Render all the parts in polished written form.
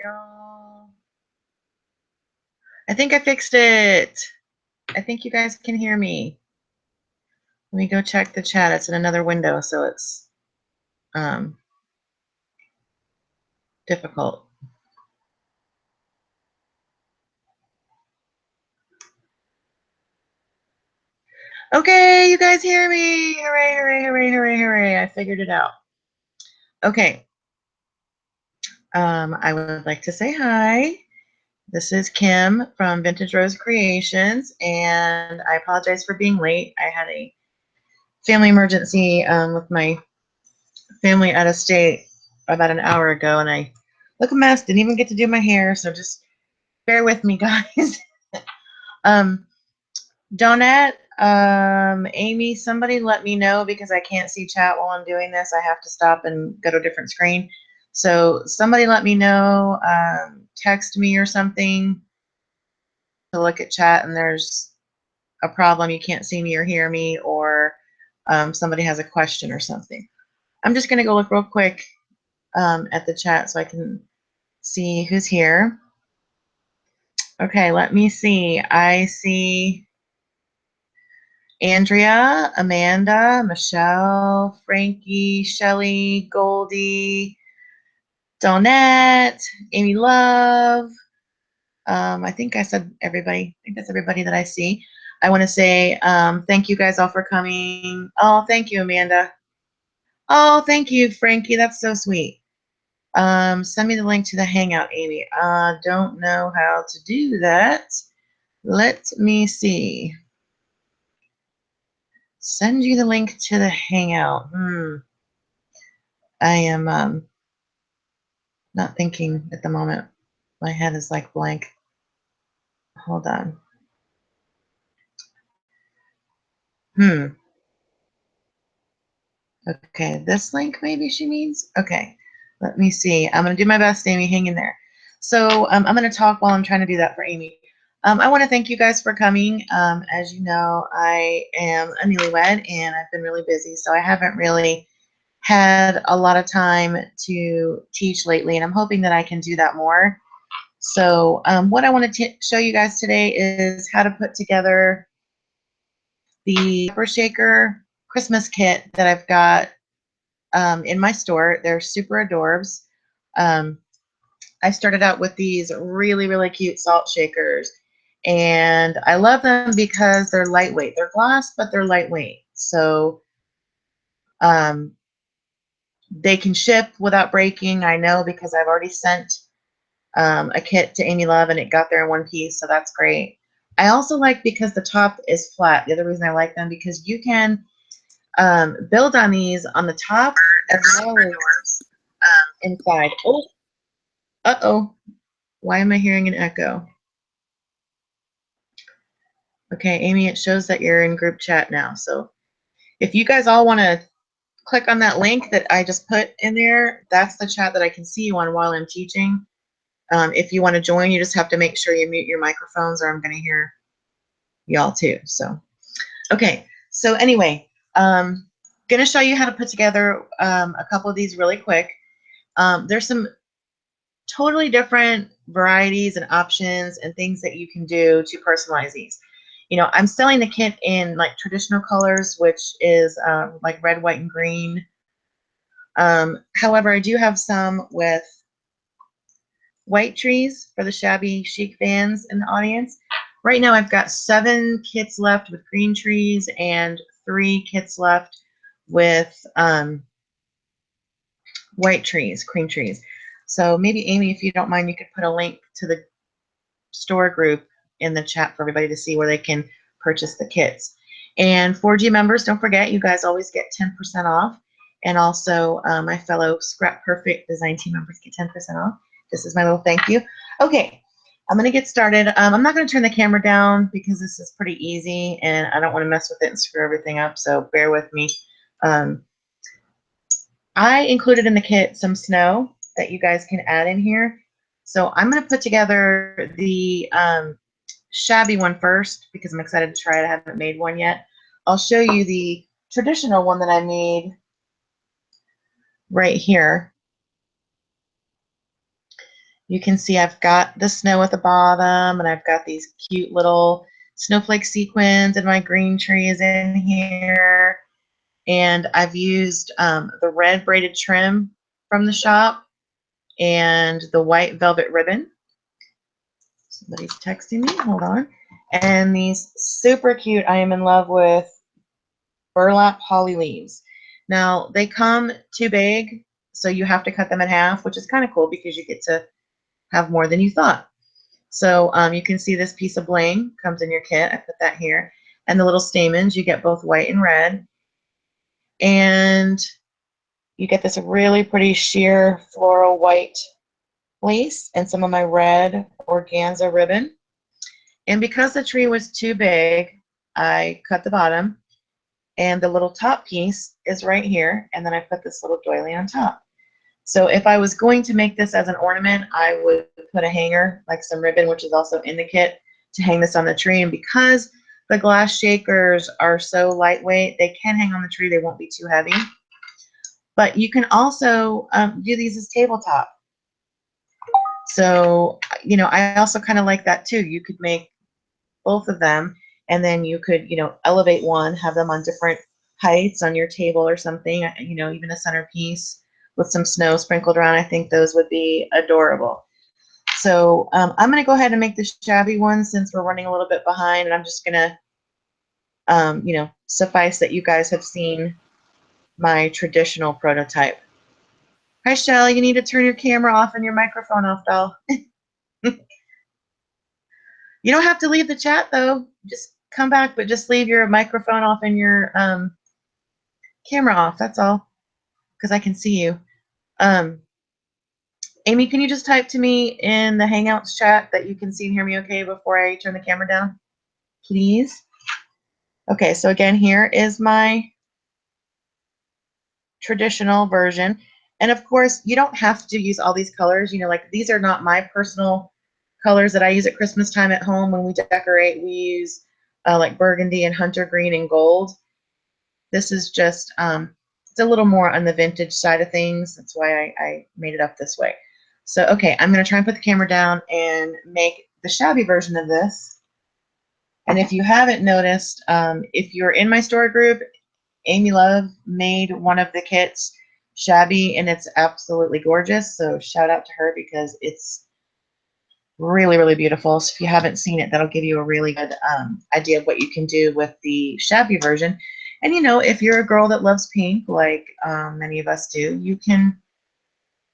y'all. I think I fixed it. I think you guys can hear me. Let me go check the chat. It's in another window, so it's difficult. Okay, you guys hear me. Hooray, hooray, hooray, hooray, hooray. I figured it out. Okay. I would like to say hi. This is Kim from Vintage Rose Creations, and I apologize for being late. I had a family emergency with my family out of state about an hour ago, and I look a mess. Didn't even get to do my hair, so just bear with me, guys. Donette, Amy, somebody let me know because I can't see chat while I'm doing this. I have to stop and go to a different screen. So somebody let me know, text me or something to look at chat and there's a problem, you can't see me or hear me, or somebody has a question or something. I'm just going to go look real quick at the chat so I can see who's here. Okay, let me see. I see Andrea, Amanda, Michelle, Frankie, Shelly, Goldie, Donette, Amy Love. I think I said everybody. I think that's everybody that I see. I want to say thank you guys all for coming. Oh, thank you, Amanda. Oh, thank you, Frankie. That's so sweet. Send me the link to the Hangout, Amy. Don't know how to do that. Let me see. Send you the link to the Hangout. I am not thinking at the moment. My head is like blank. Hold on. Okay, this link maybe she means? Okay, let me see. I'm going to do my best, Amy. Hang in there. So I'm going to talk while I'm trying to do that for Amy. I want to thank you guys for coming. As you know, I am a newlywed and I've been really busy, so I haven't really had a lot of time to teach lately, and I'm hoping that I can do that more. So what I want to show you guys today is how to put together the pepper shaker Christmas kit that I've got in my store. They're super adorbs. I started out with these really, really cute salt shakers, and I love them because they're lightweight. They're glass, but they're lightweight. So they can ship without breaking. I know because I've already sent a kit to Amy Love and it got there in one piece, so that's great. I also like because the top is flat. The other reason I like them because you can build on these on the top as well as inside. Oh, uh-oh. Why am I hearing an echo? Okay, Amy, it shows that you're in group chat now. So if you guys all want to click on that link that I just put in there, that's the chat that I can see you on while I'm teaching. If you want to join, you just have to make sure you mute your microphones or I'm going to hear y'all too. So, okay. So anyway, going to show you how to put together a couple of these really quick. There's some totally different varieties and options and things that you can do to personalize these. You know, I'm selling the kit in like traditional colors, which is like red, white, and green. However, I do have some with white trees for the shabby chic fans in the audience. Right now, I've got 7 kits left with green trees and 3 kits left with white trees, cream trees. So maybe, Amy, if you don't mind, you could put a link to the store group in the chat for everybody to see where they can purchase the kits. And 4G members, don't forget, you guys always get 10% off. And also, my fellow Scrap Perfect Design Team members get 10% off. This is my little thank you. Okay, I'm going to get started. I'm not going to turn the camera down because this is pretty easy, and I don't want to mess with it and screw everything up, so bear with me. I included in the kit some snow that you guys can add in here. So I'm going to put together the shabby one first because I'm excited to try it. I haven't made one yet. I'll show you the traditional one that I made right here. You can see I've got the snow at the bottom, and I've got these cute little snowflake sequins, and my green tree is in here. And I've used the red braided trim from the shop and the white velvet ribbon. Somebody's texting me, hold on. And these super cute, I am in love with burlap holly leaves. Now, they come too big, so you have to cut them in half, which is kind of cool because you get to have more than you thought. So you can see this piece of bling comes in your kit. I put that here. And the little stamens, you get both white and red. And you get this really pretty sheer floral white lace and some of my red organza ribbon. And because the tree was too big, I cut the bottom, and the little top piece is right here, and then I put this little doily on top. So if I was going to make this as an ornament, I would put a hanger, like some ribbon, which is also in the kit, to hang this on the tree. And because the glass shakers are so lightweight, they can hang on the tree. They won't be too heavy. But you can also do these as tabletop. So, you know, I also kind of like that too. You could make both of them, and then you could, you know, elevate one, have them on different heights on your table or something, you know, even a centerpiece with some snow sprinkled around. I think those would be adorable. So I'm going to go ahead and make the shabby one since we're running a little bit behind, and I'm just going to, you know, suffice that you guys have seen my traditional prototype. Hi, Shell. You need to turn your camera off and your microphone off, doll. You don't have to leave the chat, though. Just come back, but just leave your microphone off and your camera off. That's all, because I can see you. Amy, can you just type to me in the Hangouts chat that you can see and hear me okay before I turn the camera down, please? Okay, so again, here is my traditional version. And of course, you don't have to use all these colors. You know, like these are not my personal colors that I use at Christmas time at home when we decorate. We use like burgundy and hunter green and gold. This is just, it's a little more on the vintage side of things. That's why I made it up this way. So, okay, I'm going to try and put the camera down and make the shabby version of this. And if you haven't noticed, if you're in my store group, Amy Love made one of the kits shabby, and it's absolutely gorgeous. So shout out to her because it's really, really beautiful. So if you haven't seen it, that'll give you a really good idea of what you can do with the shabby version. And you know, if you're a girl that loves pink, like many of us do, you can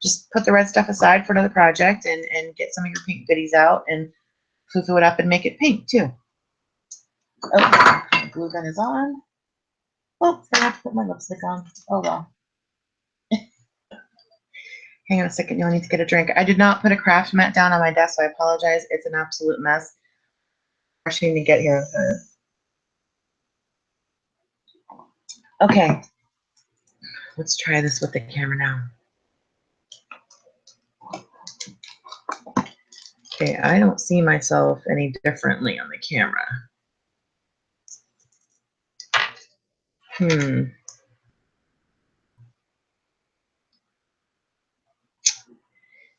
just put the red stuff aside for another project and get some of your pink goodies out and foo-foo it up and make it pink too. Okay, glue gun is on. Oh, I have to put my lipstick on. Oh well. Hang on a second, you'll need to get a drink. I did not put a craft mat down on my desk, so I apologize. It's an absolute mess. Rushing to get here. Okay, let's try this with the camera now. Okay, I don't see myself any differently on the camera.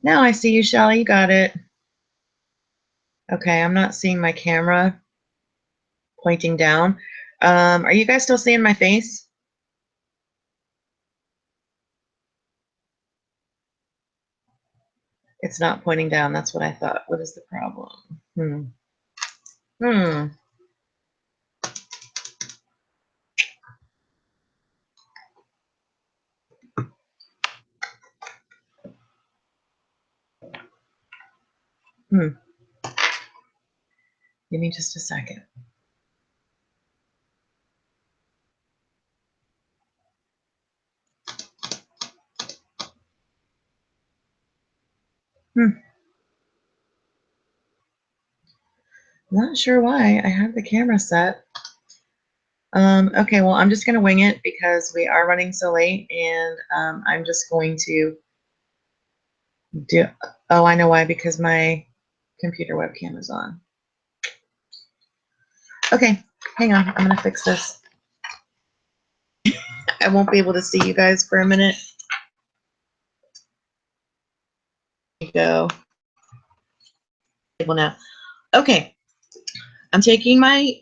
Now I see you, Shelly. You got it. Okay, I'm not seeing my camera pointing down. Are you guys still seeing my face? It's not pointing down. That's what I thought. What is the problem? Give me just a second. Not sure why I have the camera set. Okay, well, I'm just going to wing it because we are running so late, and I'm just going to do, oh, I know why, because my computer webcam is on. Okay, hang on, I'm going to fix this. I won't be able to see you guys for a minute. There you go. table now. Okay, I'm taking my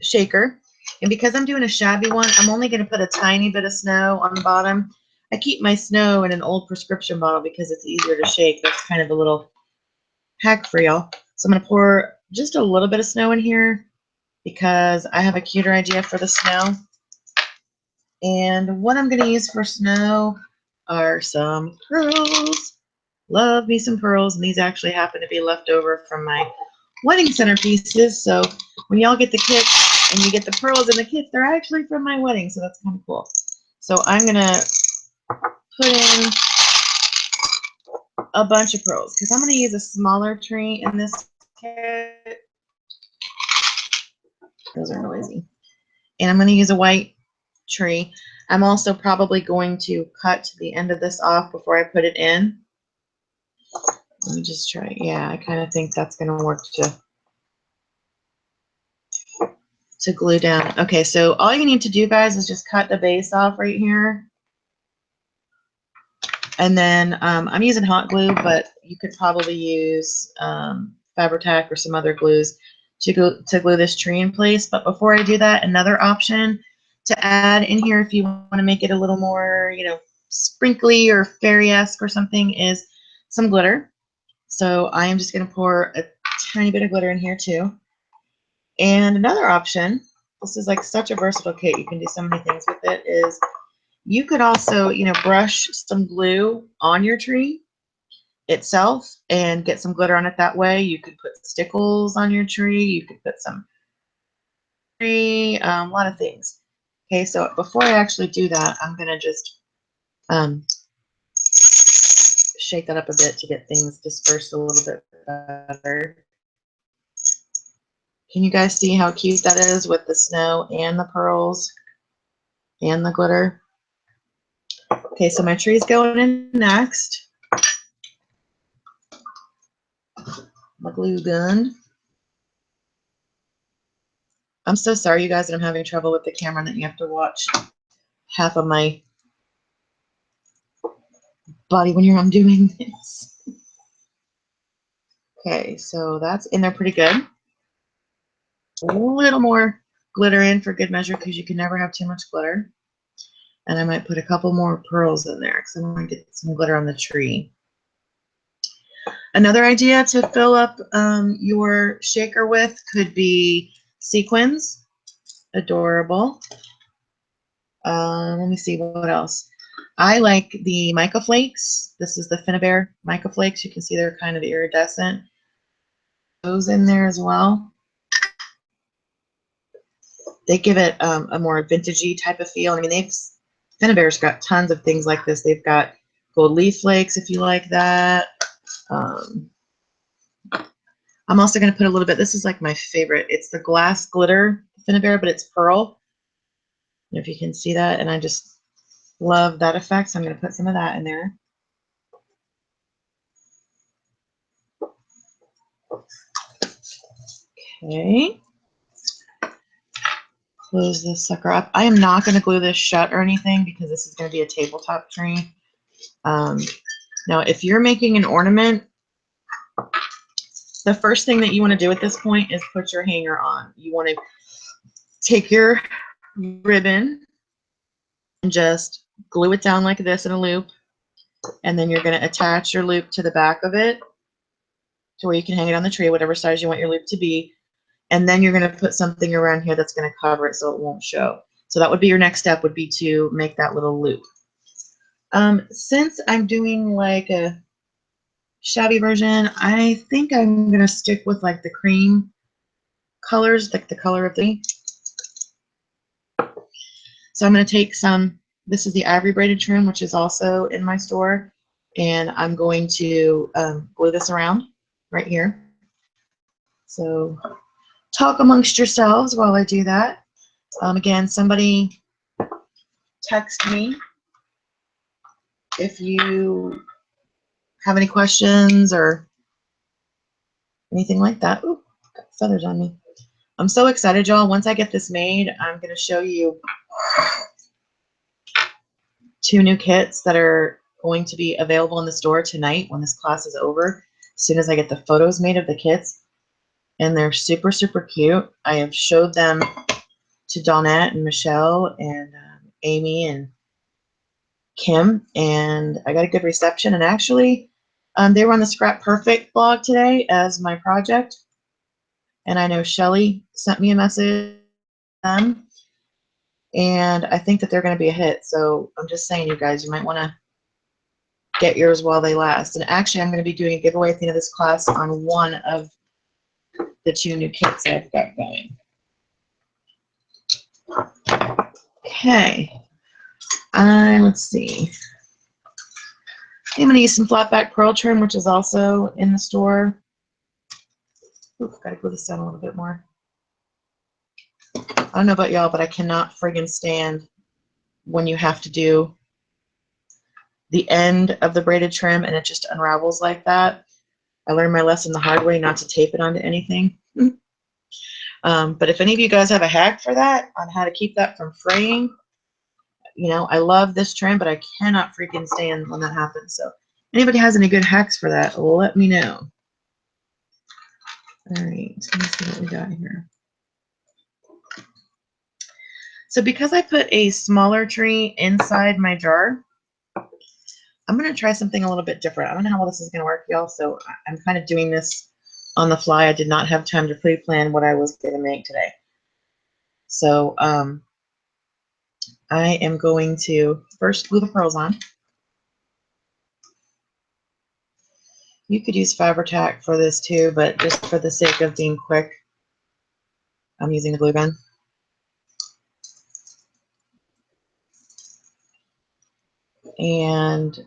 shaker, and because I'm doing a shabby one, I'm only going to put a tiny bit of snow on the bottom. I keep my snow in an old prescription bottle because it's easier to shake. That's kind of a little hack for y'all. So I'm going to pour just a little bit of snow in here because I have a cuter idea for the snow. And what I'm going to use for snow are some pearls. Love me some pearls, and these actually happen to be left over from my wedding centerpieces. So when y'all get the kit and you get the pearls in the kit, they're actually from my wedding, so that's kind of cool. So I'm going to put in a bunch of pearls because I'm going to use a smaller tree in this kit. Those are noisy. And I'm going to use a white tree. I'm also probably going to cut the end of this off before I put it in. Let me just try. Yeah, I kind of think that's going to work to glue down. Okay, so all you need to do, guys, is just cut the base off right here. And then I'm using hot glue, but you could probably use Fabri-Tac or some other glues to glue this tree in place. But before I do that, another option to add in here if you want to make it a little more, you know, sprinkly or fairy-esque or something is some glitter. So I am just going to pour a tiny bit of glitter in here too. And another option, this is like such a versatile kit, you can do so many things with it, is you could also, you know, brush some glue on your tree itself and get some glitter on it that way. You could put stickles on your tree. You could put some tree, a lot of things. Okay, so before I actually do that, I'm going to just shake that up a bit to get things dispersed a little bit better. Can you guys see how cute that is with the snow and the pearls and the glitter? Okay, so my tree's going in next. My glue gun. I'm so sorry, you guys, that I'm having trouble with the camera and that you have to watch half of my body when I'm doing this. Okay, so that's in there pretty good. A little more glitter in for good measure because you can never have too much glitter. And I might put a couple more pearls in there because I want to get some glitter on the tree. Another idea to fill up your shaker with could be sequins. Adorable. Let me see what else. I like the mica flakes. This is the Finnabair mica flakes. You can see they're kind of iridescent. Those in there as well. They give it a more vintagey type of feel. I mean, Finnabair's got tons of things like this. They've got gold leaf flakes if you like that. I'm also going to put a little bit. This is like my favorite. It's the glass glitter Finnabair, but it's pearl. If you can see that, and I just love that effect, so I'm going to put some of that in there. Okay. Close this sucker up. I am not going to glue this shut or anything because this is going to be a tabletop tree. Now, if you're making an ornament, the first thing that you want to do at this point is put your hanger on. You want to take your ribbon and just glue it down like this in a loop, and then you're going to attach your loop to the back of it to where you can hang it on the tree, whatever size you want your loop to be. And then you're going to put something around here that's going to cover it so it won't show. So that would be your next step, would be to make that little loop. Since I'm doing like a shabby version, I think I'm going to stick with like the cream colors, like the color of the. So I'm going to take some, this is the ivory braided trim, which is also in my store, and I'm going to glue this around right here. So talk amongst yourselves while I do that. Again, somebody text me if you have any questions or anything like that. Ooh, got feathers on me. I'm so excited, y'all. Once I get this made, I'm going to show you 2 new kits that are going to be available in the store tonight when this class is over. soon as I get the photos made of the kits, and they're super, super cute. I have showed them to Dawnette and Michelle and Amy and Kim, and I got a good reception. And actually, they were on the Scrap Perfect blog today as my project, and I know Shelly sent me a message to them, and I think that they're going to be a hit. So I'm just saying, you guys, you might want to get yours while they last. And actually, I'm going to be doing a giveaway at the end of this class on one of the 2 new kits I've got going. Okay, let's see. I'm going to use some flat back pearl trim, which is also in the store. Ooh, gotta glue this down a little bit more. I don't know about y'all, but I cannot friggin' stand when you have to do the end of the braided trim and it just unravels like that. I learned my lesson the hard way, not to tape it onto anything. But if any of you guys have a hack for that, on how to keep that from fraying, you know, I love this trim, but I cannot freaking stand when that happens. So anybody has any good hacks for that, let me know. All right, so let's see what we got here. So because I put a smaller tree inside my jar, I'm going to try something a little bit different. I don't know how well this is going to work, y'all, so I'm kind of doing this on the fly. I did not have time to pre-plan what I was going to make today. So I am going to first glue the pearls on. You could use Fabri-Tac for this too, but just for the sake of being quick, I'm using the glue gun. And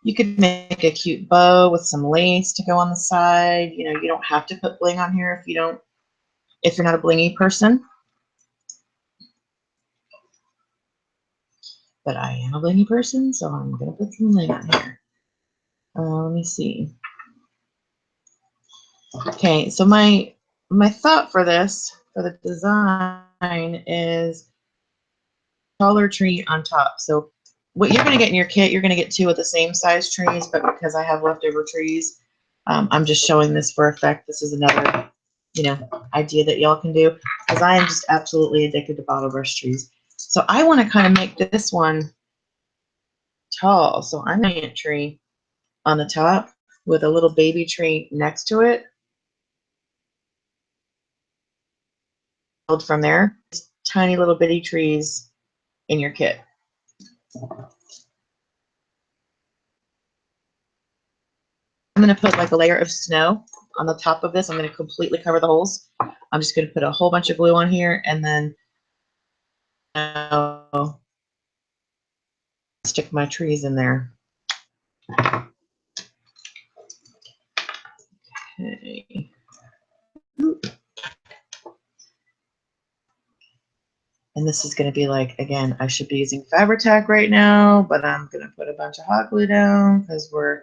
you could make a cute bow with some lace to go on the side. You know, you don't have to put bling on here if you're not a blingy person. But I am a blingy person, so I'm gonna put some bling on here. Let me see. Okay, so my thought for this, for the design, is taller tree on top. So what you're going to get in your kit, you're going to get 2 of the same size trees, but because I have leftover trees, I'm just showing this for effect. This is another, you know, idea that y'all can do, because I am just absolutely addicted to bottle brush trees. So I want to kind of make this one tall. So I'm making a tree on the top with a little baby tree next to it. From there, tiny little bitty trees in your kit. I'm going to put like a layer of snow on the top of this. I'm going to completely cover the holes. I'm just going to put a whole bunch of glue on here and then stick my trees in there. Okay. And this is going to be like, again, I should be using Fabri-Tac right now, but I'm going to put a bunch of hot glue down because we're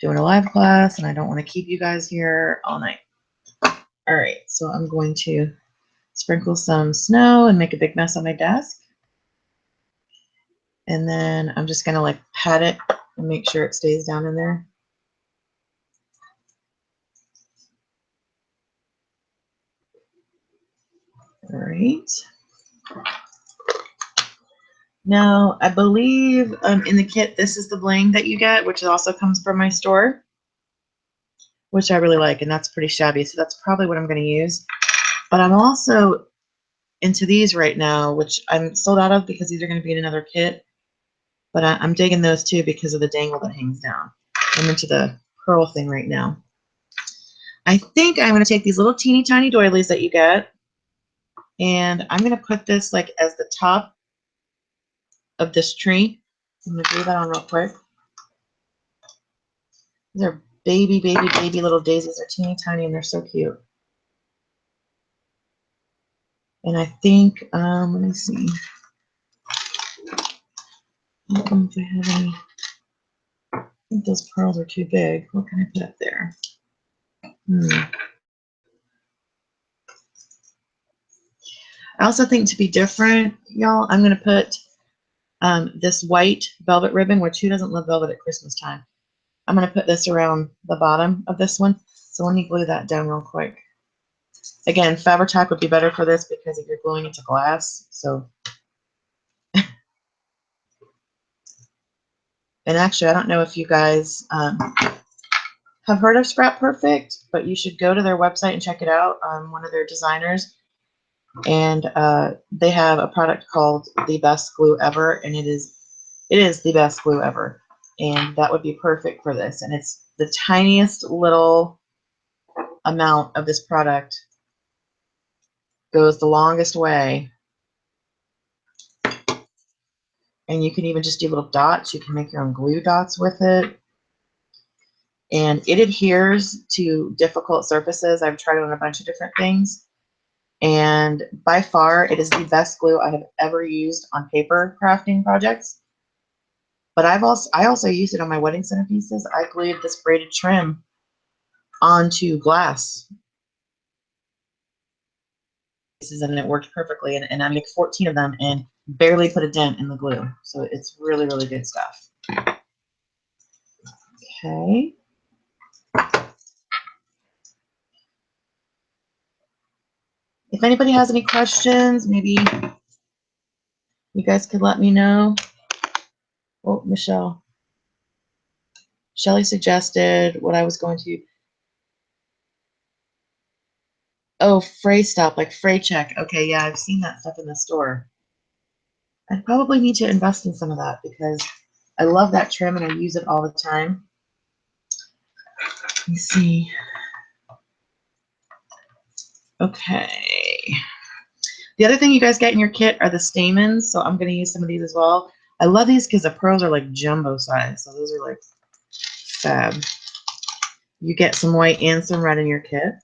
doing a live class and I don't want to keep you guys here all night. All right, so I'm going to sprinkle some snow and make a big mess on my desk. And then I'm just going to like pat it and make sure it stays down in there. All right. Now, I believe in the kit, this is the bling that you get, which also comes from my store, which I really like, and that's pretty shabby. So that's probably what I'm going to use. But I'm also into these right now, which I'm sold out of because these are going to be in another kit. But I'm digging those too because of the dangle that hangs down. I'm into the pearl thing right now. I think I'm going to take these little teeny tiny doilies that you get, and I'm going to put this like as the top of this tree. I'm going to glue that on real quick. These are baby little daisies. They're teeny tiny and they're so cute. And I think, let me see. I don't know if I have any. I think those pearls are too big. What can I put up there? I also think to be different, y'all, I'm going to put this white velvet ribbon, which who doesn't love velvet at Christmas time? I'm going to put this around the bottom of this one. So let me glue that down real quick. Again, Fabri-Tac would be better for this because if you're gluing it to glass. So, and actually, I don't know if you guys have heard of Scrap Perfect, but you should go to their website and check it out. I'm one of their designers, and they have a product called The Best Glue Ever, and it is the best glue ever, and that would be perfect for this. And it's the tiniest little amount of this product goes the longest way, and you can even just do little dots. You can make your own glue dots with it, and it adheres to difficult surfaces. I've tried it on a bunch of different things, and by far it is the best glue I have ever used on paper crafting projects. But I also used it on my wedding centerpieces. I glued this braided trim onto glass, and it worked perfectly, and I made 14 of them and barely put a dent in the glue. So it's really, really good stuff. Okay. If anybody has any questions, maybe you guys could let me know. Oh, Michelle. Shelly suggested what I was going to. Oh, fray stop, like fray check. Okay, yeah, I've seen that stuff in the store. I probably need to invest in some of that because I love that trim and I use it all the time. Let me see. Okay. The other thing you guys get in your kit are the stamens, so I'm going to use some of these as well. I love these because the pearls are like jumbo size, so those are like fab. You get some white and some red in your kit.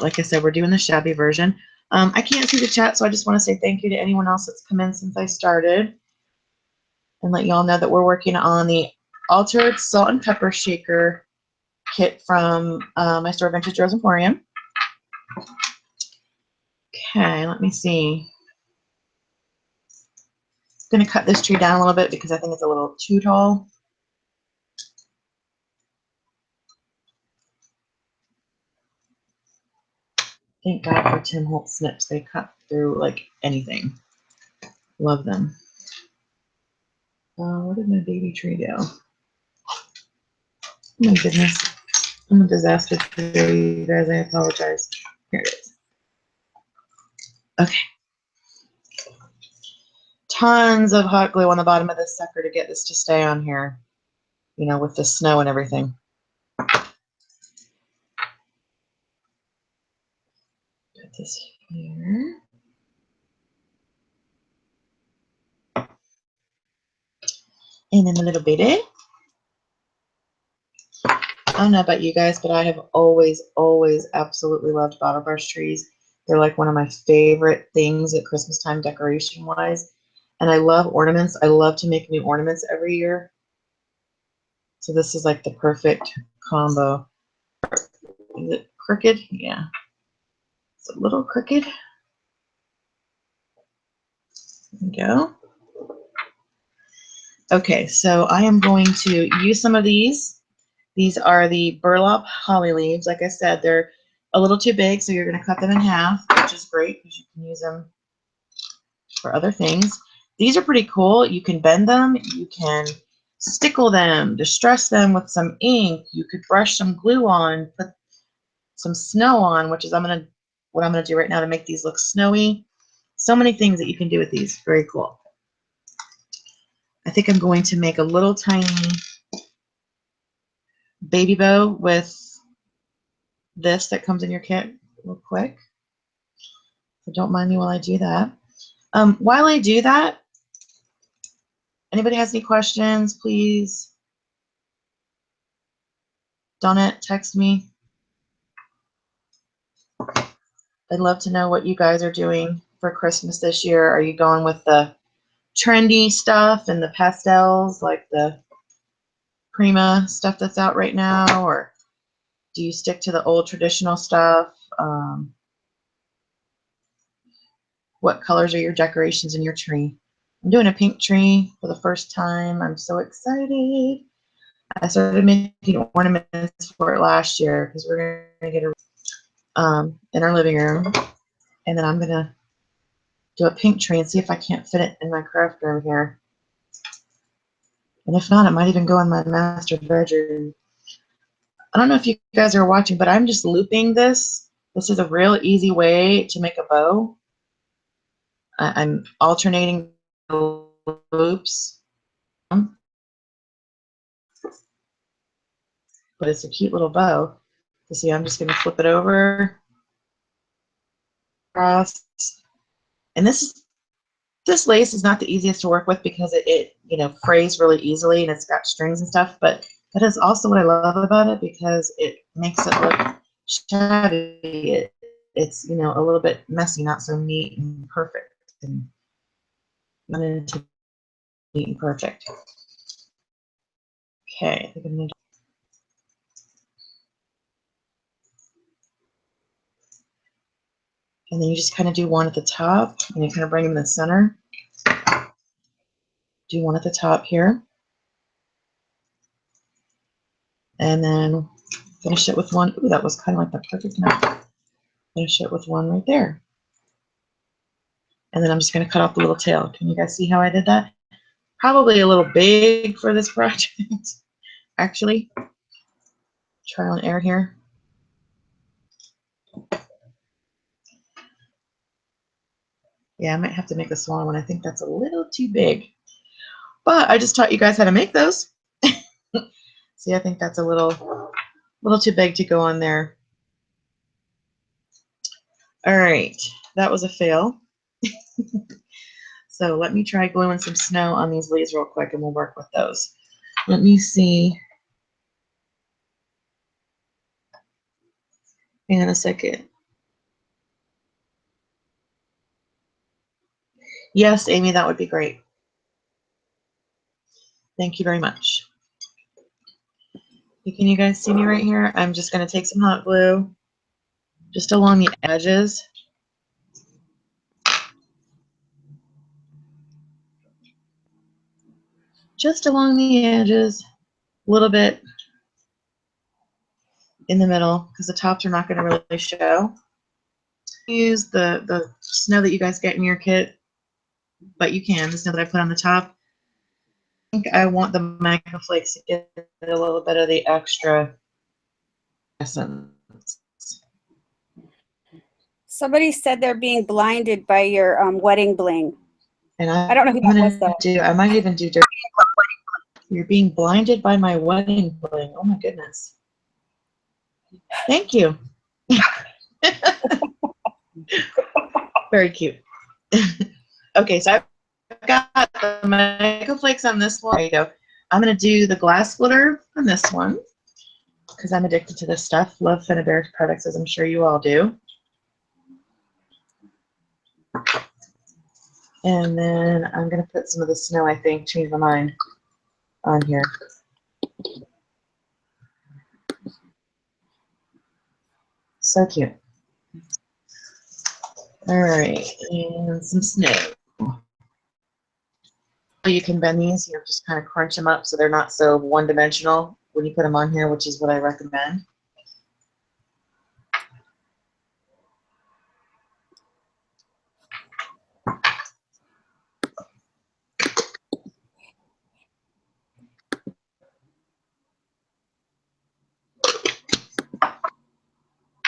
Like I said, we're doing the shabby version. I can't see the chat, so I just want to say thank you to anyone else that's come in since I started, and let y'all know that we're working on the altered salt and pepper shaker kit from my store, Vintage Rose Emporium. Okay, let me see. I'm going to cut this tree down a little bit because I think it's a little too tall. Thank God for Tim Holtz snips. They cut through like anything. Love them. Where did my baby tree go? Oh my goodness. I'm a disaster today, you guys. I apologize. Here it is. Okay. Tons of hot glue on the bottom of this sucker to get this to stay on here, you know, with the snow and everything. Put this here. And then a little bitty. I don't know about you guys, but I have always, always absolutely loved bottle brush trees. They're like one of my favorite things at Christmas time decoration-wise. And I love ornaments. I love to make new ornaments every year. So this is like the perfect combo. Is it crooked? Yeah. It's a little crooked. There we go. Okay, so I am going to use some of these. These are the burlap holly leaves. Like I said, they're a little too big, so you're going to cut them in half, which is great because you can use them for other things. These are pretty cool. You can bend them. You can stickle them, distress them with some ink. You could brush some glue on, put some snow on, which is what I'm gonna do right now to make these look snowy. So many things that you can do with these. Very cool. I think I'm going to make a little tiny baby bow with this that comes in your kit real quick. So don't mind me while I do that. While I do that, anybody has any questions, please don't text me. I'd love to know what you guys are doing for Christmas this year. Are you going with the trendy stuff and the pastels, like the Prima stuff that's out right now, or do you stick to the old traditional stuff? what colors are your decorations in your tree. I'm doing a pink tree for the first time. I'm so excited. I started making ornaments for it last year because we're going to get a in our living room. And then I'm going to do a pink tree and see if I can't fit it in my craft room here. And if not, it might even go in my master bedroom. I don't know if you guys are watching, but I'm just looping this. This is a real easy way to make a bow. I'm alternating loops, but it's a cute little bow. You see, I'm just going to flip it over, across, and this lace is not the easiest to work with because it frays really easily and it's got strings and stuff. But that is also what I love about it because it makes it look shabby. It's a little bit messy, not so neat and perfect, and not into neat and perfect. Okay, and then you just kind of do one at the top, and you kind of bring them in the center. Do one at the top here, and then finish it with one. Ooh, that was kind of like the perfect amount. Finish it with one right there. And then I'm just going to cut off the little tail. Can you guys see how I did that? Probably a little big for this project, actually. Trial and error here. Yeah, I might have to make a smaller one. I think that's a little too big. But I just taught you guys how to make those. See, I think that's a little too big to go on there. All right, that was a fail. So let me try gluing some snow on these leaves real quick and we'll work with those. Let me see. Hang on a second. Yes, Amy, that would be great. Thank you very much. Can you guys see me right here? I'm just going to take some hot glue just along the edges. Just along the edges, a little bit in the middle because the tops are not going to really show. Use the snow that you guys get in your kit, but you can, the snow that I put on the top. I think I want the micro flakes to get a little bit of the extra essence. Somebody said they're being blinded by your wedding bling. And I don't know who that was, though. I might even do different. You're being blinded by my wedding bling. Oh my goodness. Thank you. Very cute. Okay, so I've got the micro flakes on this one. There you go. I'm going to do the glass glitter on this one because I'm addicted to this stuff. Love Finnabair products, as I'm sure you all do. And then I'm going to put some of the snow, I think, change my mind, on here. So cute. All right, and some snow. You can bend these, just kind of crunch them up so they're not so one-dimensional when you put them on here, which is what I recommend.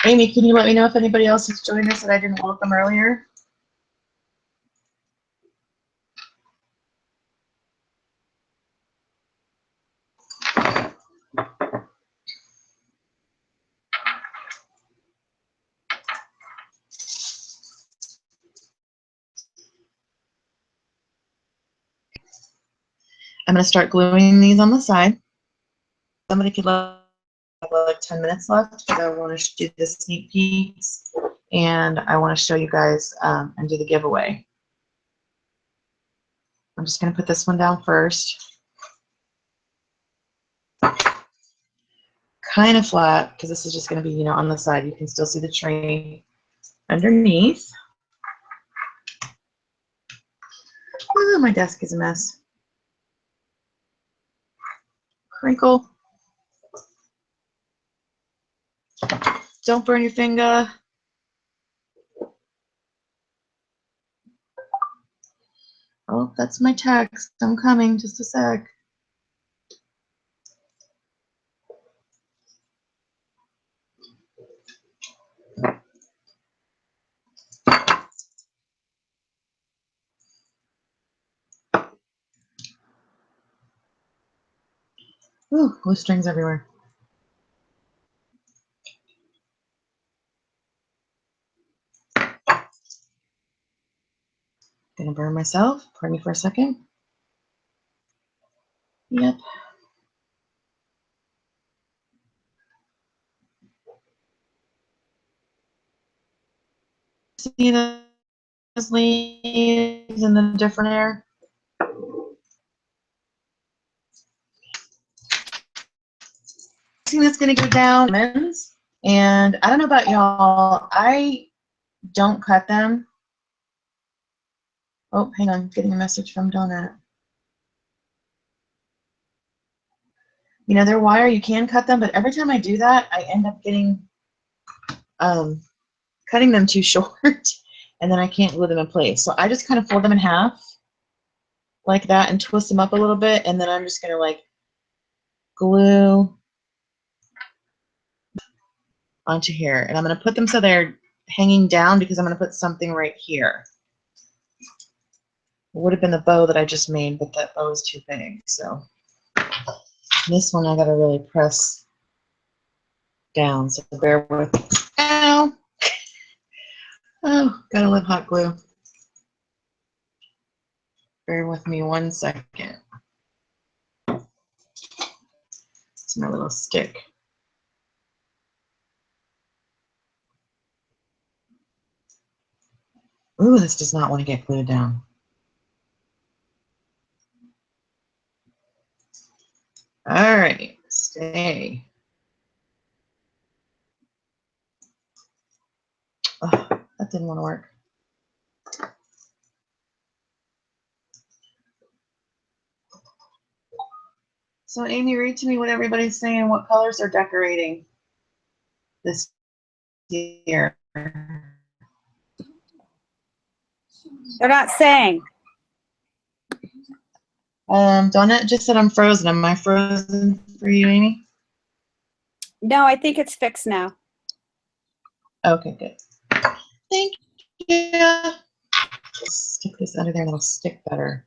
Amy, can you let me know if anybody else has joined us that I didn't welcome earlier? I'm going to start gluing these on the side. Somebody could let like 10 minutes left because I want to do the sneak peeks and I want to show you guys and do the giveaway. I'm just going to put this one down first. Kind of flat because this is just going to be, on the side. You can still see the tree underneath. Oh, my desk is a mess. Crinkle. Don't burn your finger. Oh, that's my text. I'm coming. Just a sec. Ooh, glue strings everywhere. Gonna burn myself. Pardon me for a second. Yep. See those leaves in the different air? I think that's gonna go down. And I don't know about y'all. I don't cut them. Oh, hang on. Getting a message from Donut. You know, they're wire. You can cut them, but every time I do that, I end up getting cutting them too short, and then I can't glue them in place. So I just kind of fold them in half like that and twist them up a little bit, and then I'm just gonna like glue onto here, and I'm gonna put them so they're hanging down because I'm gonna put something right here. It would have been the bow that I just made, but that bow is too big. So this one I gotta really press down. So bear with me. Ow! Oh, gotta love hot glue. Bear with me 1 second. It's my little stick. Ooh, this does not want to get glued down. All right, stay. Oh, that didn't want to work. So Amy, read to me what everybody's saying. What colors are decorating this year? They're not saying. Donut just said I'm frozen. Am I frozen for you, Amy? No, I think it's fixed now. Okay, good. Thank you. Stick this under there and it'll stick better.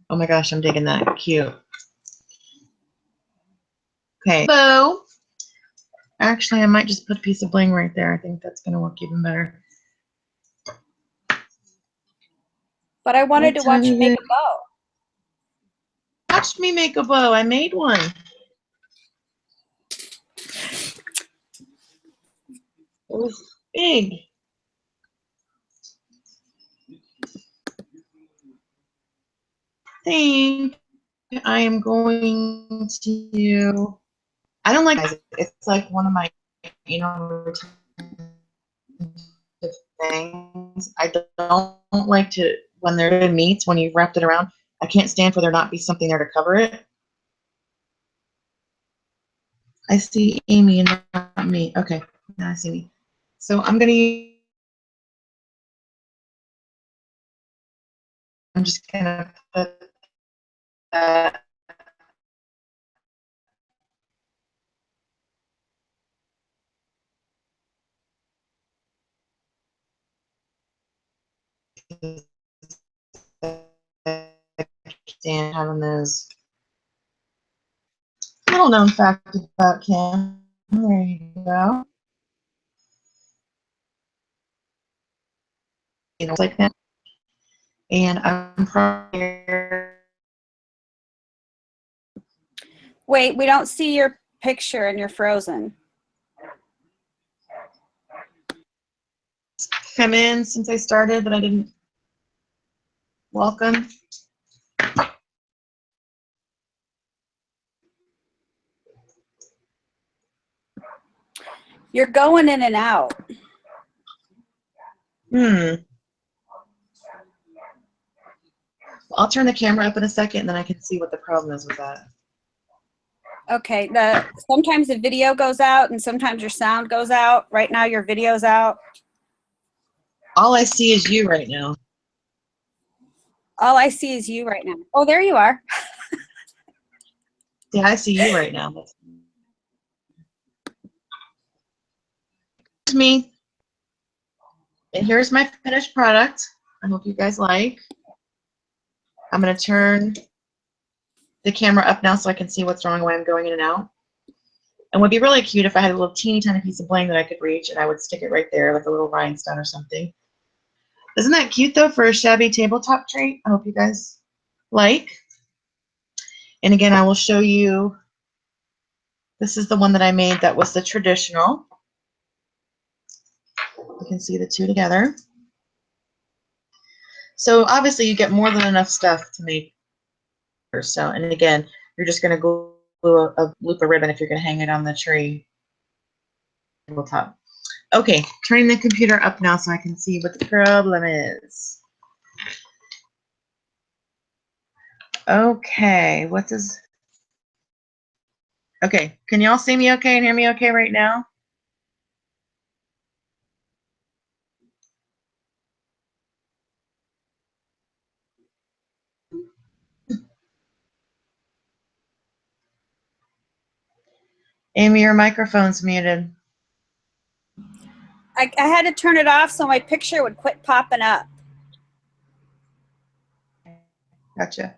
Oh my gosh, I'm digging that. Cute. Okay. Bow. Actually, I might just put a piece of bling right there. I think that's going to work even better. But I wanted to watch you make a bow. Watch me make a bow. I made one. It was big. I think I am going to. I don't like it. It's like one of my, things. I don't like to when they're in meats when you've wrapped it around. I can't stand for there not be something there to cover it. I see Amy and not me. Okay, now I see me. So I'm just gonna put that. And having those little known fact about Kim. There you go. You know, like that. And I'm probably Wait, we don't see your picture and you're frozen. come in since I started, but I didn't welcome. You're going in and out. Hmm. I'll turn the camera up in a second, and then I can see what the problem is with that. Okay, sometimes the video goes out and sometimes your sound goes out. Right now your video's out. All I see is you right now. All I see is you right now. Oh, there you are. Yeah, I see you right now. Here's me. And here's my finished product. I hope you guys like. I'm going to turn the camera up now so I can see what's wrong while I'm going in and out. And it would be really cute if I had a little teeny tiny piece of bling that I could reach and I would stick it right there like a little rhinestone or something. Isn't that cute though for a shabby tabletop trait? I hope you guys like. And again, I will show you, this is the one that I made that was the traditional. You can see the two together. So obviously you get more than enough stuff to make. So, and again, you're just going to glue a loop of ribbon if you're going to hang it on the tree. Top. Okay, turning the computer up now so I can see what the problem is. Okay, okay, can y'all see me okay and hear me okay right now? Amy, your microphone's muted. I had to turn it off so my picture would quit popping up. Gotcha.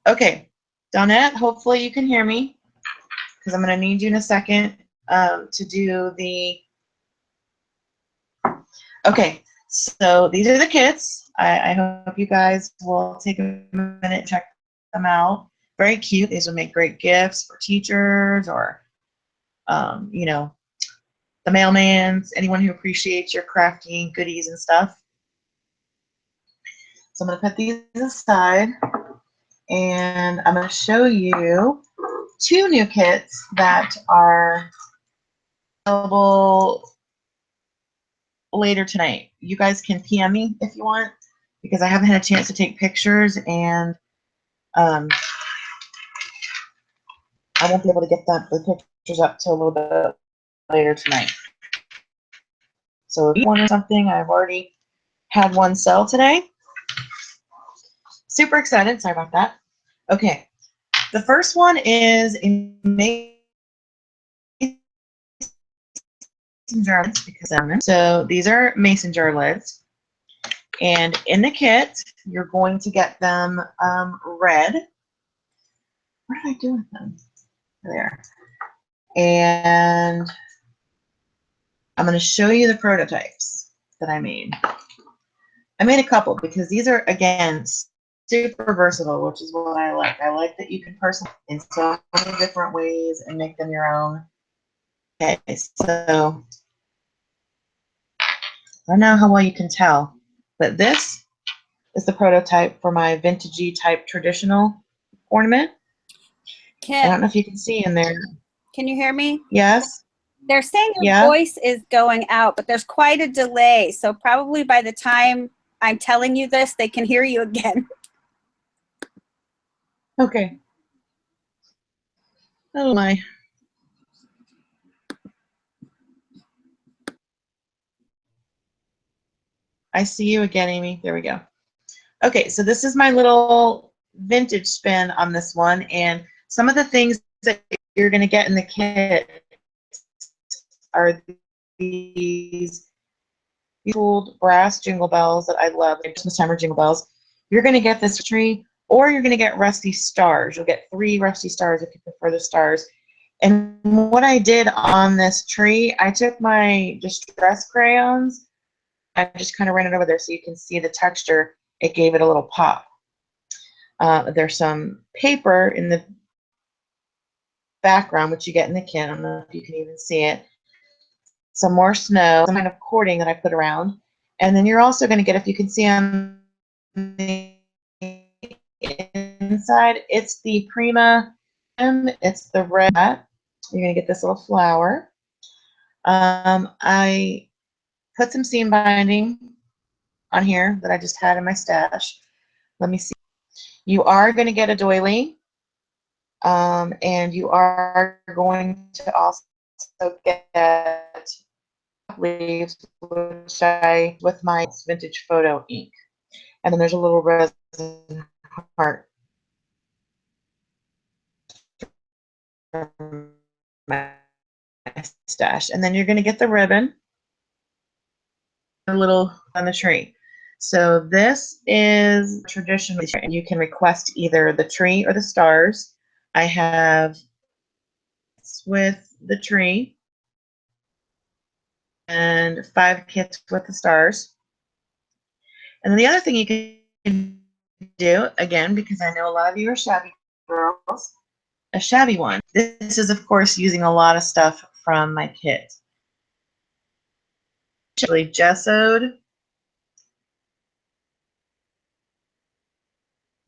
Okay, Donette, hopefully you can hear me because I'm going to need you in a second to do the. Okay, so these are the kits. I hope you guys will take a minute and check them out. Very cute. These will make great gifts for teachers or, you know, the mailmans, anyone who appreciates your crafting goodies and stuff. So I'm going to put these aside, and I'm going to show you two new kits that are available later tonight. You guys can PM me if you want, because I haven't had a chance to take pictures, and I won't be able to get the pictures up till a little bit later tonight. So if you want something, I've already had one sell today. Super excited. Sorry about that. Okay. The first one is a mason jar lids, because so these are mason jar lids, and in the kit you're going to get them red. What did I do with them? There. And I'm going to show you the prototypes that I made. I made a couple because these are, again, super versatile, which is what I like. I like that you can personalize in so many different ways and make them your own. Okay, so I don't know how well you can tell, but this is the prototype for my vintagey type traditional ornament. I don't know if you can see in there. Can you hear me? Yes. They're saying your Yeah. voice is going out, but there's quite a delay. So probably by the time I'm telling you this, they can hear you again. Okay. Oh my. I see you again, Amy. There we go. Okay, so this is my little vintage spin on this one, and some of the things that you're going to get in the kit are these old brass jingle bells that I love, like Christmas timer jingle bells. You're going to get this tree, or you're going to get rusty stars. You'll get 3 rusty stars if you prefer the stars. And what I did on this tree, I took my distress crayons. I just kind of ran it over there so you can see the texture. It gave it a little pop. There's some paper in the background, which you get in the kit. I don't know if you can even see it. Some more snow, some kind of cording that I put around. And then you're also going to get, if you can see on the inside, it's the Prima, it's the red. You're going to get this little flower. I put some seam binding on here that I just had in my stash. Let me see. You are going to get a doily, and you are going to also get leaves, which I with my vintage photo ink, and then there's a little resin heart from my stash, and then you're going to get the ribbon, a little on the tree. So this is traditional, and you can request either the tree or the stars. I have with the tree and 5 kits with the stars. And then the other thing you can do, again, because I know a lot of you are shabby girls, a shabby one. This is, of course, using a lot of stuff from my kit. Actually gessoed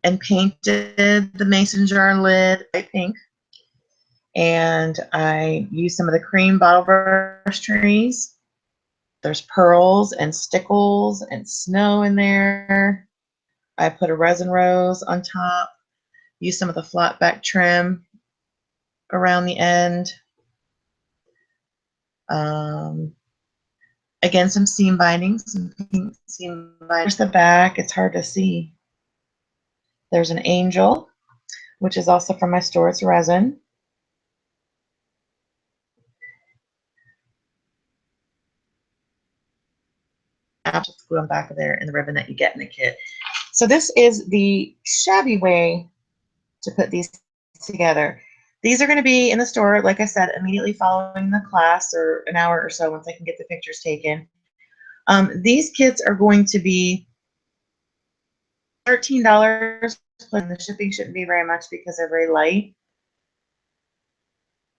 and painted the mason jar lid bright pink. And I used some of the cream bottle brush trees. There's pearls and stickles and snow in there. I put a resin rose on top. Used some of the flat back trim around the end. Again, some seam bindings, some pink seam bindings. There's the back. It's hard to see. There's an angel, which is also from my store. It's resin. I'll just glue them back there in the ribbon that you get in the kit. So this is the shabby way to put these together. These are going to be in the store, like I said, immediately following the class, or an hour or so once I can get the pictures taken. These kits are going to be $13, and the shipping shouldn't be very much because they're very light.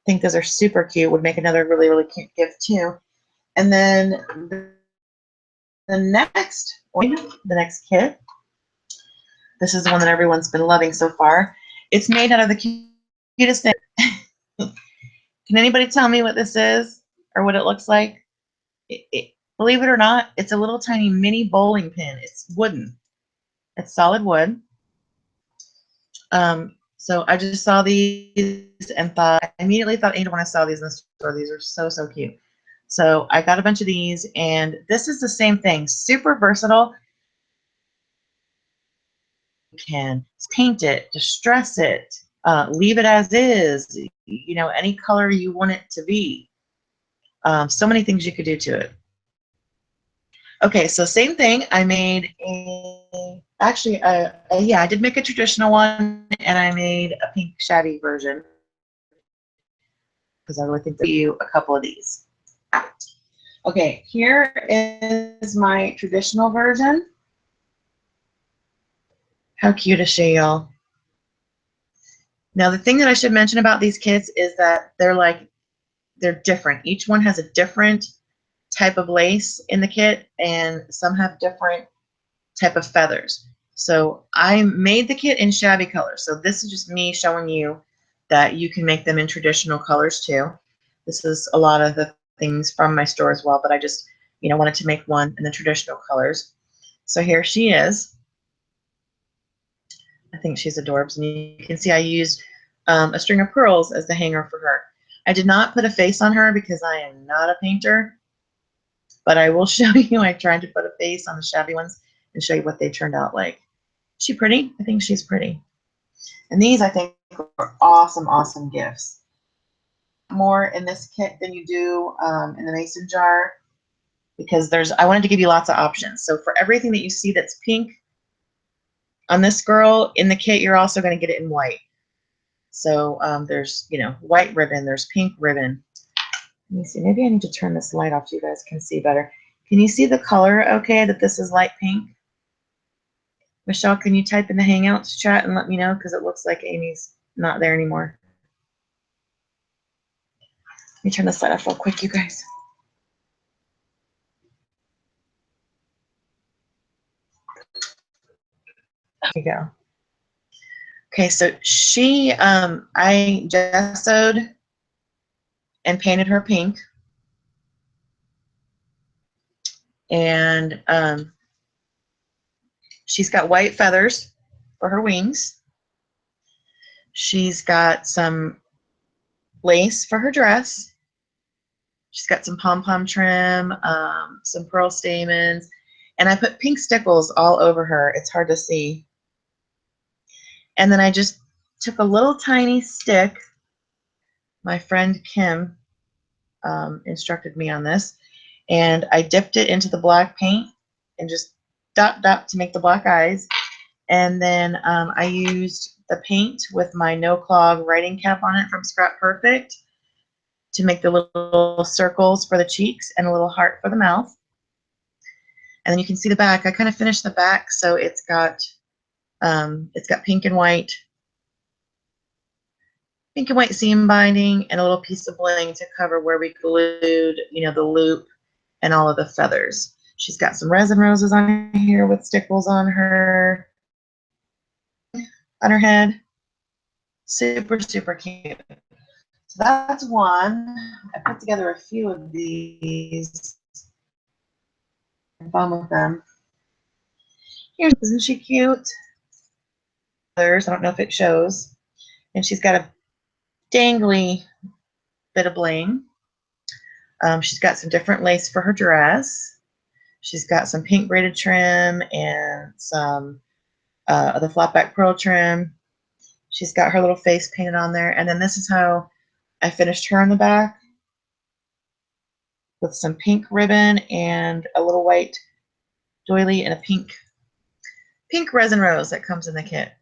I think those are super cute. Would make another really, really cute gift too. And then the next kit. This is the one that everyone's been loving so far. It's made out of the cutest thing. Can anybody tell me what this is or what it looks like? Believe it or not, it's a little tiny mini bowling pin. It's wooden. It's solid wood. So I just saw these and I immediately thought, Angel, when I saw these in the store, these are so, so cute. So I got a bunch of these, and this is the same thing. Super versatile. You can paint it, distress it, leave it as is, you know, any color you want it to be. So many things you could do to it. Okay, so same thing. I made yeah, I did make a traditional one, and I made a pink shabby version because I really think that you a couple of these. Okay, here is my traditional version. How cute is she, y'all? Now, the thing that I should mention about these kits is that they're different. Each one has a different type of lace in the kit, and some have different type of feathers. So I made the kit in shabby colors. So this is just me showing you that you can make them in traditional colors too. This is a lot of the things from my store as well, but I just, you know, wanted to make one in the traditional colors. So here she is. I think she's adorbs, and you can see I used a string of pearls as the hanger for her. I did not put a face on her because I am not a painter, but I will show you. I tried to put a face on the shabby ones and show you what they turned out like. Is she pretty? I think she's pretty. And these, I think, are awesome, awesome gifts. More in this kit than you do in the mason jar, because I wanted to give you lots of options. So for everything that you see that's pink on this girl in the kit, you're also going to get it in white. So there's, you know, white ribbon, there's pink ribbon. Let me see, maybe I need to turn this light off so you guys can see better. Can you see the color okay, that this is light pink? Michelle, can you type in the Hangouts chat and let me know, because it looks like Amy's not there anymore. Let me turn this light off real quick, you guys. There we go. Okay, so I gessoed and painted her pink. And she's got white feathers for her wings. She's got some lace for her dress. She's got some pom-pom trim, some pearl stamens, and I put pink stickles all over her. It's hard to see. And then I just took a little tiny stick. My friend Kim instructed me on this, and I dipped it into the black paint and just dot dot to make the black eyes. And then I used the paint with my no clog writing cap on it from Scrap Perfect to make the little circles for the cheeks and a little heart for the mouth. And then you can see the back. I kind of finished the back, so it's got pink and white seam binding and a little piece of bling to cover where we glued, the loop and all of the feathers. She's got some resin roses on here with stickles on her head. Super, super cute. So that's one. I put together a few of these. I'm fun with them. Isn't she cute? I don't know if it shows. And she's got a dangly bit of bling. She's got some different lace for her dress. She's got some pink braided trim and some the flat back pearl trim. She's got her little face painted on there. And then this is how I finished her in the back with some pink ribbon and a little white doily and a pink resin rose that comes in the kit.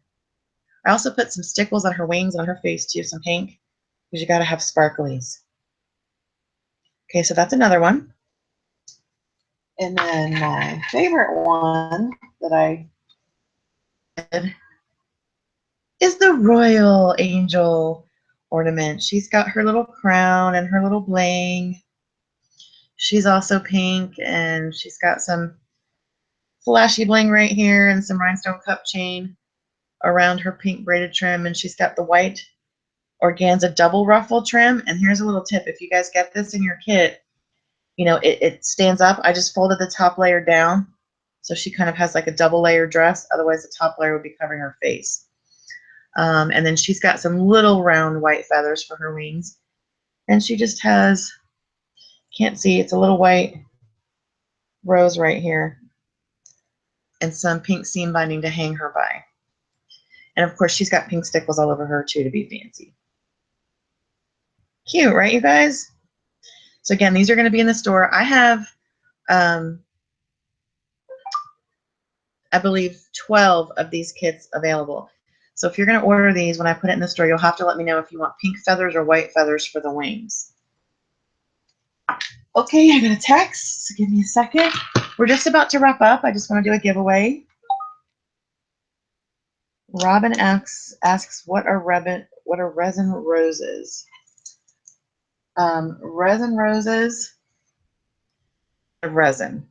I also put some stickles on her wings and on her face too, some pink, because you got to have sparklies. Okay, so that's another one. And then my favorite one that I did is the Royal Angel ornament. She's got her little crown and her little bling. She's also pink, and she's got some flashy bling right here and some rhinestone cup chain around her pink braided trim, and she's got the white organza double ruffle trim. And here's a little tip: if you guys get this in your kit, it stands up. I just folded the top layer down, so she kind of has like a double layer dress. Otherwise, the top layer would be covering her face. And then she's got some little round white feathers for her wings, and she just has, can't see, it's a little white rose right here, and some pink seam binding to hang her by. And of course, she's got pink stickles all over her too to be fancy. Cute, right, you guys? So again, these are going to be in the store. I have, I believe, 12 of these kits available. So if you're going to order these, when I put it in the store, you'll have to let me know if you want pink feathers or white feathers for the wings. Okay, I got a text. So give me a second. We're just about to wrap up. I just want to do a giveaway. Robin asks, what are resin roses? Resin roses are resin.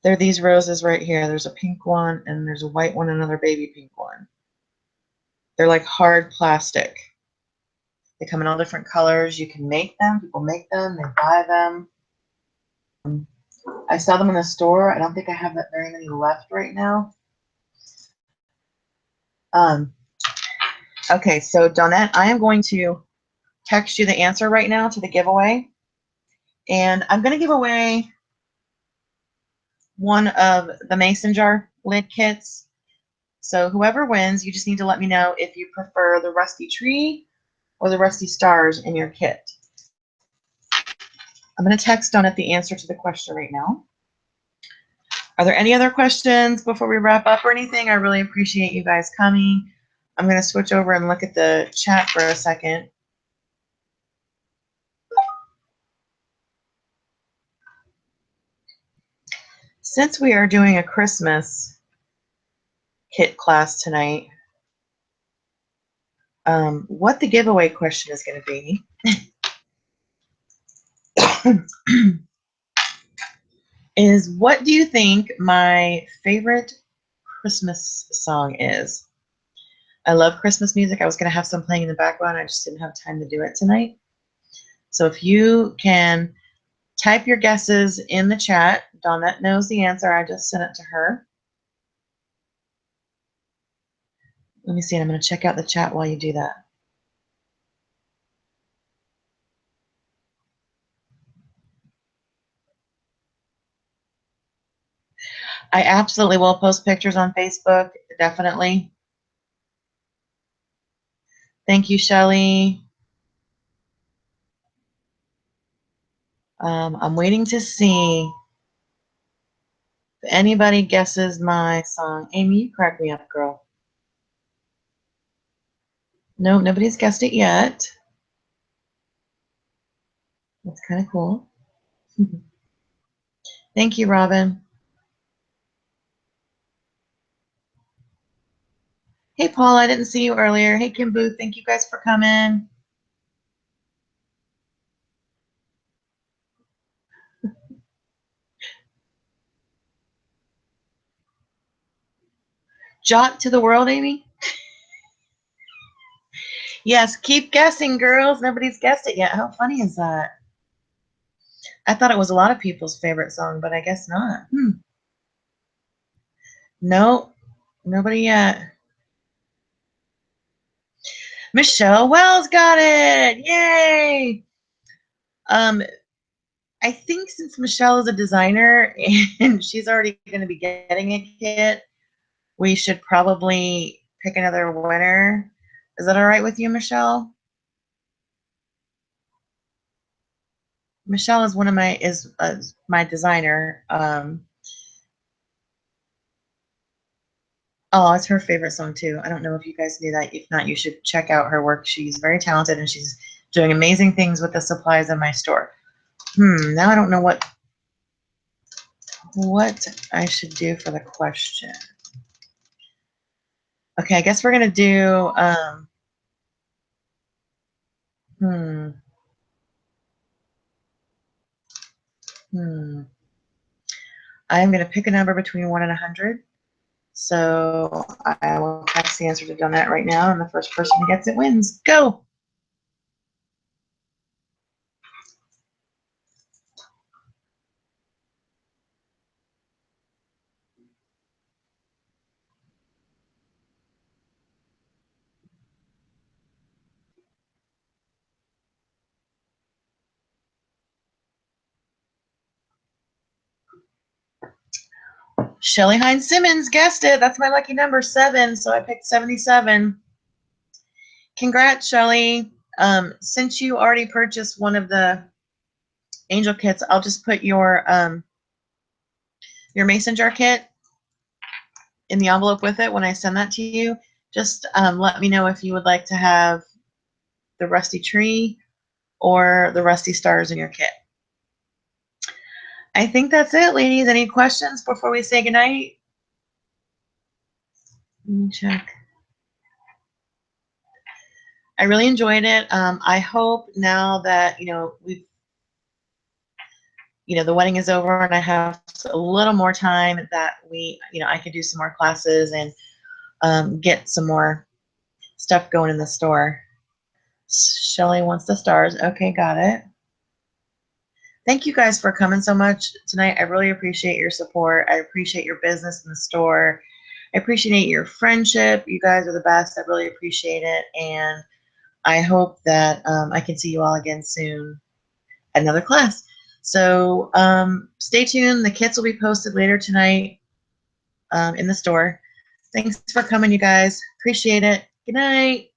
They're these roses right here. There's a pink one, and there's a white one, and another baby pink one. They're like hard plastic. They come in all different colors. You can make them. People make them. They buy them. I sell them in the store. I don't think I have that very many left right now. Okay, so Donette, I am going to text you the answer right now to the giveaway. And I'm going to give away one of the mason jar lid kits. So whoever wins, you just need to let me know if you prefer the rusty tree or the rusty stars in your kit. I'm going to text Donette the answer to the question right now. Are there any other questions before we wrap up or anything? I really appreciate you guys coming. I'm going to switch over and look at the chat for a second. Since we are doing a Christmas kit class tonight, what the giveaway question is going to be is, what do you think my favorite Christmas song is? I love Christmas music. I was going to have some playing in the background. I just didn't have time to do it tonight. So if you can type your guesses in the chat. Donette knows the answer. I just sent it to her. Let me see. I'm going to check out the chat while you do that. I absolutely will post pictures on Facebook, definitely. Thank you, Shelly. I'm waiting to see if anybody guesses my song. Amy, you crack me up, girl. No, nobody's guessed it yet. That's kind of cool. Thank you, Robin. Hey, Paul, I didn't see you earlier. Hey, Kim Booth, thank you guys for coming. Jot to the world, Amy? Yes, keep guessing, girls. Nobody's guessed it yet. How funny is that? I thought it was a lot of people's favorite song, but I guess not. Nope, nobody yet. Michelle Wells got it! Yay! I think since Michelle is a designer and she's already going to be getting a kit, we should probably pick another winner. Is that all right with you, Michelle? Michelle is one of my designer. Oh, it's her favorite song too. I don't know if you guys knew that. If not, you should check out her work. She's very talented and she's doing amazing things with the supplies in my store. Now I don't know what I should do for the question. Okay, I guess we're gonna do I'm gonna pick a number between 1 and 100. So I will text the answer to Donette right now, and the first person who gets it wins. Go! Shelly Hines Simmons guessed it. That's my lucky number, 7. So I picked 77. Congrats, Shelly. Since you already purchased one of the angel kits, I'll just put your mason jar kit in the envelope with it when I send that to you. Just let me know if you would like to have the rusty tree or the rusty stars in your kit. I think that's it, ladies. Any questions before we say goodnight? Let me check. I really enjoyed it. I hope now that, we've, the wedding is over and I have a little more time that I can do some more classes and get some more stuff going in the store. Shelly wants the stars. Okay, got it. Thank you guys for coming so much tonight. I really appreciate your support. I appreciate your business in the store. I appreciate your friendship. You guys are the best. I really appreciate it. And I hope that I can see you all again soon at another class. So stay tuned. The kits will be posted later tonight in the store. Thanks for coming, you guys. Appreciate it. Good night.